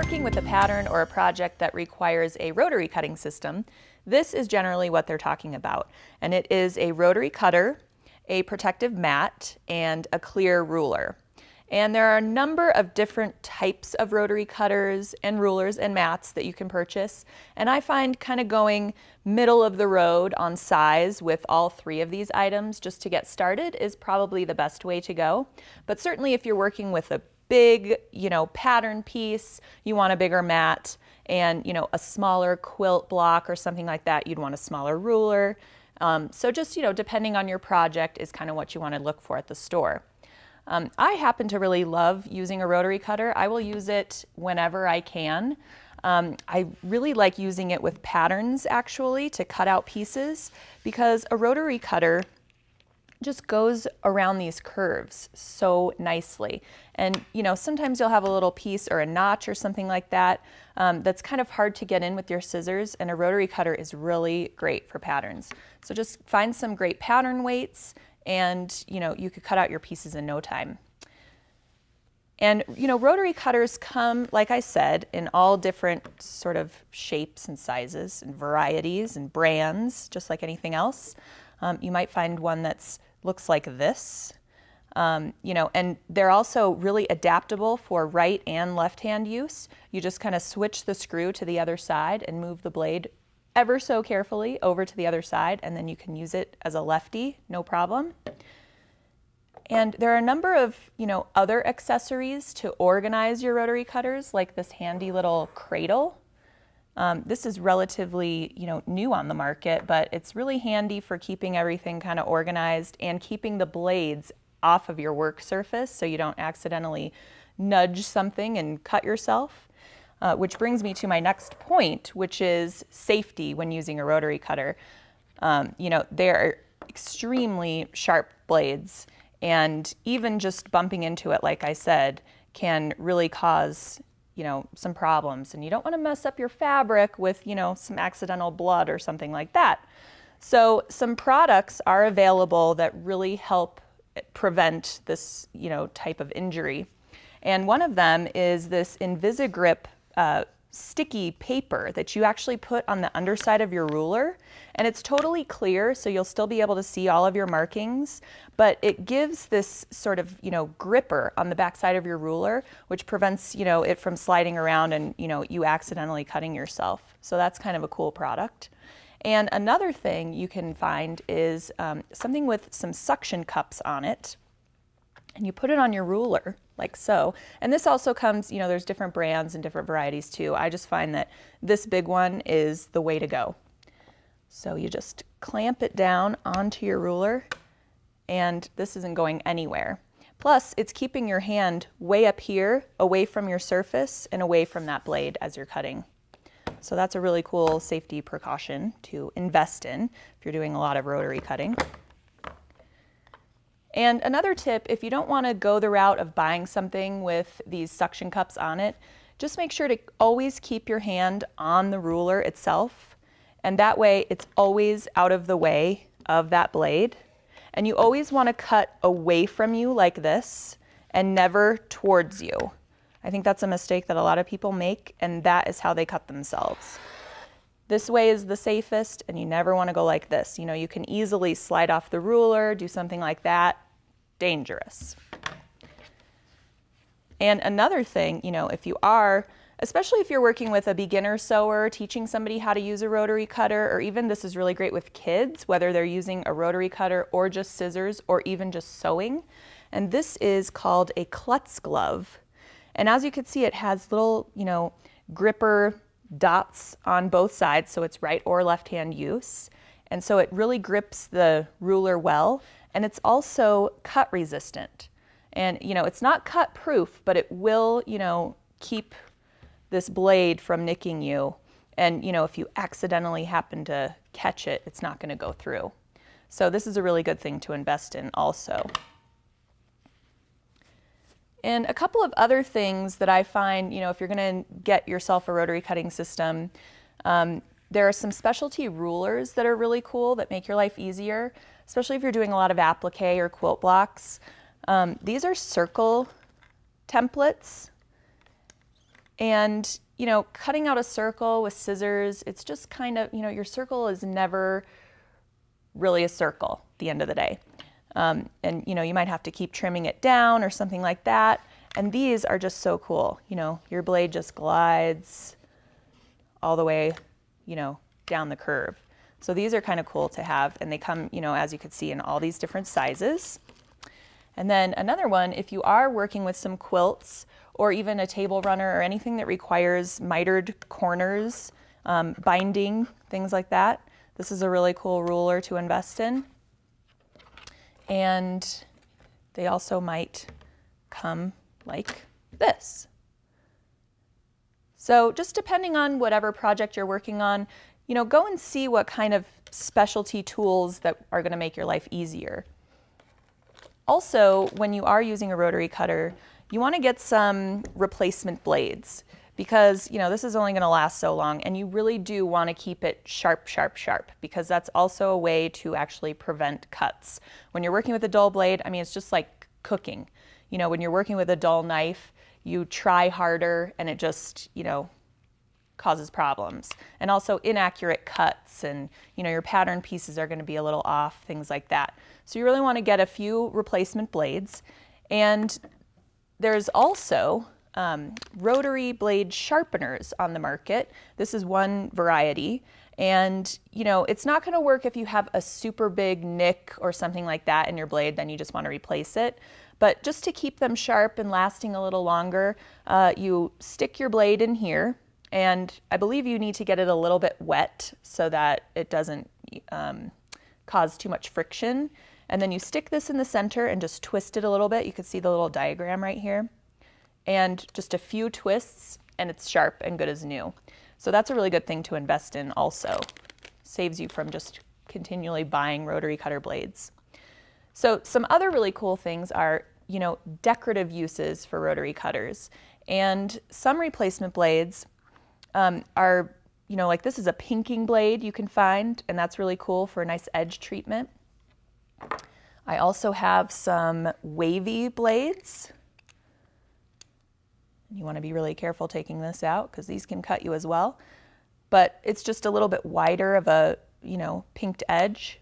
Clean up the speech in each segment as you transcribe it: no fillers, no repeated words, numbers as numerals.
working with a pattern or a project that requires a rotary cutting system, this is generally what they're talking about. And it is a rotary cutter, a protective mat, and a clear ruler. And there are a number of different types of rotary cutters and rulers and mats that you can purchase. And I find kind of going middle of the road on size with all three of these items just to get started is probably the best way to go. But certainly if you're working with a big, pattern piece, you want a bigger mat, and, a smaller quilt block or something like that, you'd want a smaller ruler. So just, depending on your project is kind of what you want to look for at the store. I happen to really love using a rotary cutter. I will use it whenever I can. I really like using it with patterns actually to cut out pieces because a rotary cutter just goes around these curves so nicely. And sometimes you'll have a little piece or a notch or something like that that's kind of hard to get in with your scissors, and a rotary cutter is really great for patterns. So just find some great pattern weights and you could cut out your pieces in no time. And rotary cutters come, like I said, in all different sort of shapes and sizes and varieties and brands, just like anything else. You might find one that's looks like this, and they're also really adaptable for right and left hand use. You just kind of switch the screw to the other side and move the blade ever so carefully over to the other side, and then you can use it as a lefty, no problem. And there are a number of, other accessories to organize your rotary cutters, like this handy little cradle. This is relatively, new on the market, but it's really handy for keeping everything kind of organized and keeping the blades off of your work surface so you don't accidentally nudge something and cut yourself. Which brings me to my next point, which is safety when using a rotary cutter. They're extremely sharp blades, and even just bumping into it, like I said, can really cause, some problems. And you don't want to mess up your fabric with, some accidental blood or something like that. So some products are available that really help prevent this, type of injury. And one of them is this Invisigrip sticky paper that you actually put on the underside of your ruler, and it's totally clear, so you'll still be able to see all of your markings, but it gives this sort of gripper on the back side of your ruler, which prevents it from sliding around and you accidentally cutting yourself. So that's kind of a cool product. And another thing you can find is something with some suction cups on it, and you put it on your ruler like so. And this also comes, there's different brands and different varieties too. I just find that this big one is the way to go. So you just clamp it down onto your ruler, and this isn't going anywhere. Plus, it's keeping your hand way up here, away from your surface and away from that blade as you're cutting. So that's a really cool safety precaution to invest in if you're doing a lot of rotary cutting. And another tip, if you don't want to go the route of buying something with these suction cups on it, just make sure to always keep your hand on the ruler itself. And that way it's always out of the way of that blade. And you always want to cut away from you like this and never towards you. I think that's a mistake that a lot of people make, and that is how they cut themselves. This way is the safest, and you never want to go like this. You can easily slide off the ruler, do something like that. Dangerous. And another thing, especially if you're working with a beginner sewer, teaching somebody how to use a rotary cutter, or even this is really great with kids, whether they're using a rotary cutter or just scissors or even just sewing. And this is called a klutz glove. And as you can see, it has little, gripper dots on both sides, so it's right or left hand use. And so it really grips the ruler well, and it's also cut resistant. And it's not cut proof, but it will keep this blade from nicking you. And if you accidentally happen to catch it, it's not going to go through. So this is a really good thing to invest in also. And a couple of other things that I find, if you're going to get yourself a rotary cutting system, there are some specialty rulers that are really cool that make your life easier, especially if you're doing a lot of applique or quilt blocks. These are circle templates, And, you know, cutting out a circle with scissors, it's just kind of, you know, your circle is never really a circle at the end of the day. And, you know, you might have to keep trimming it down or something like that. And these are just so cool. You know, your blade just glides all the way, you know, down the curve. So these are kind of cool to have, and they come, you know, as you can see, in all these different sizes. And then another one, if you are working with some quilts or even a table runner or anything that requires mitered corners, binding, things like that, this is a really cool ruler to invest in. And they also might come like this. So just depending on whatever project you're working on, you know, go and see what kind of specialty tools that are going to make your life easier. Also, when you are using a rotary cutter, you want to get some replacement blades because, you know, this is only going to last so long, and you really do want to keep it sharp, sharp, sharp, because that's also a way to actually prevent cuts. When you're working with a dull blade, I mean, it's just like cooking. You know, when you're working with a dull knife, you try harder and it just, you know, causes problems. And also inaccurate cuts, and, you know, your pattern pieces are going to be a little off, things like that. So you really want to get a few replacement blades. And there's also rotary blade sharpeners on the market. This is one variety. And, you know, it's not going to work if you have a super big nick or something like that in your blade, then you just want to replace it. But just to keep them sharp and lasting a little longer, you stick your blade in here. And I believe you need to get it a little bit wet so that it doesn't cause too much friction. And then you stick this in the center and just twist it a little bit. You can see the little diagram right here. And just a few twists and it's sharp and good as new. So that's a really good thing to invest in also. Saves you from just continually buying rotary cutter blades. So some other really cool things are, you know, decorative uses for rotary cutters. And some replacement blades are, you know, like this is a pinking blade you can find, and that's really cool for a nice edge treatment. I also have some wavy blades. You want to be really careful taking this out because these can cut you as well. But it's just a little bit wider of a, you know, pinked edge.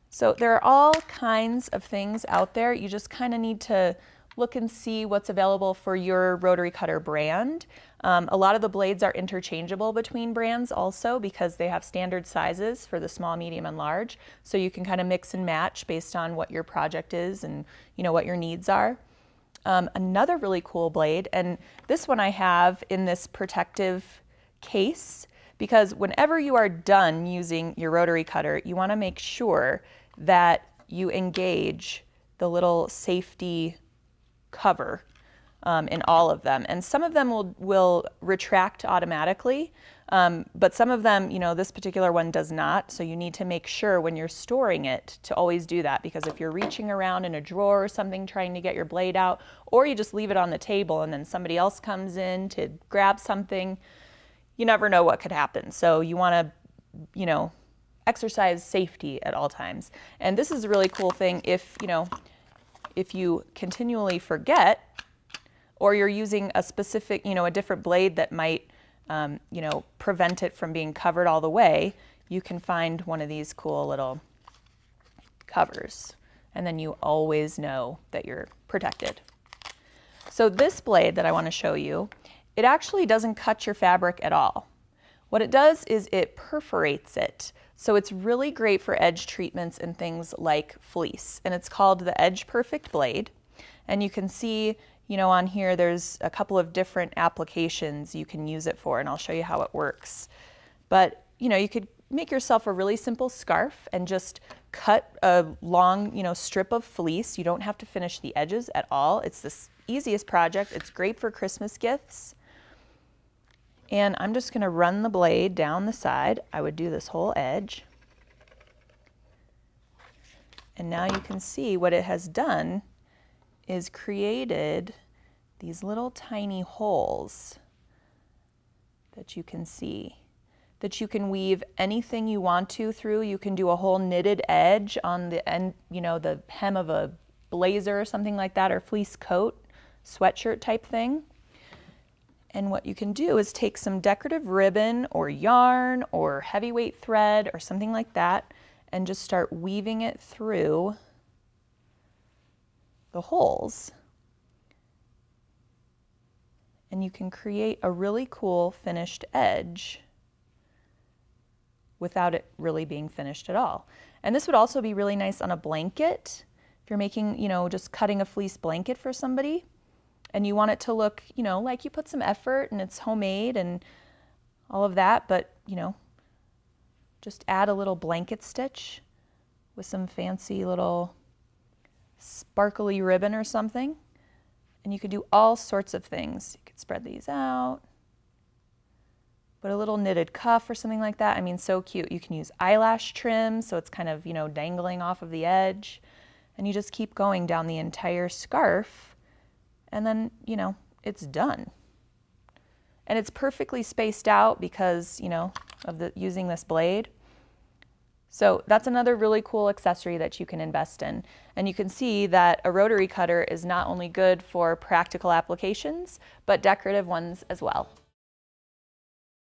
So there are all kinds of things out there. You just kind of need to look and see what's available for your rotary cutter brand. A lot of the blades are interchangeable between brands also because they have standard sizes for the small, medium, and large. So you can kind of mix and match based on what your project is and, you know, what your needs are. Another really cool blade, and this one I have in this protective case, because whenever you are done using your rotary cutter, you want to make sure that you engage the little safety cover in all of them. And some of them will retract automatically, but some of them, you know, this particular one does not. So you need to make sure when you're storing it to always do that, because if you're reaching around in a drawer or something trying to get your blade out, or you just leave it on the table and then somebody else comes in to grab something, you never know what could happen. So you want to, you know, exercise safety at all times. And this is a really cool thing if, you know, if you continually forget, or you're using a specific, you know, a different blade that might, you know, prevent it from being covered all the way, you can find one of these cool little covers. And then you always know that you're protected. So this blade that I want to show you, it actually doesn't cut your fabric at all. What it does is it perforates it. So it's really great for edge treatments and things like fleece. And it's called the Edge Perfect blade. And you can see, you know, on here there's a couple of different applications you can use it for, and I'll show you how it works. But, you know, you could make yourself a really simple scarf and just cut a long, you know, strip of fleece. You don't have to finish the edges at all. It's the easiest project. It's great for Christmas gifts. And I'm just going to run the blade down the side. I would do this whole edge. And now you can see what it has done is created these little tiny holes that you can see, that you can weave anything you want to through. You can do a whole knitted edge on the end, you know, the hem of a blazer or something like that, or fleece coat, sweatshirt type thing. And what you can do is take some decorative ribbon or yarn or heavyweight thread or something like that and just start weaving it through the holes. And you can create a really cool finished edge without it really being finished at all. And this would also be really nice on a blanket. If you're making, just cutting a fleece blanket for somebody and you want it to look, like you put some effort and it's homemade and all of that, but, just add a little blanket stitch with some fancy little sparkly ribbon or something. And you could do all sorts of things. You could spread these out, put a little knitted cuff or something like that. I mean, so cute. You can use eyelash trim, so it's kind of, dangling off of the edge. And you just keep going down the entire scarf, and then, it's done. And it's perfectly spaced out because, of using this blade. So that's another really cool accessory that you can invest in. And you can see that a rotary cutter is not only good for practical applications, but decorative ones as well.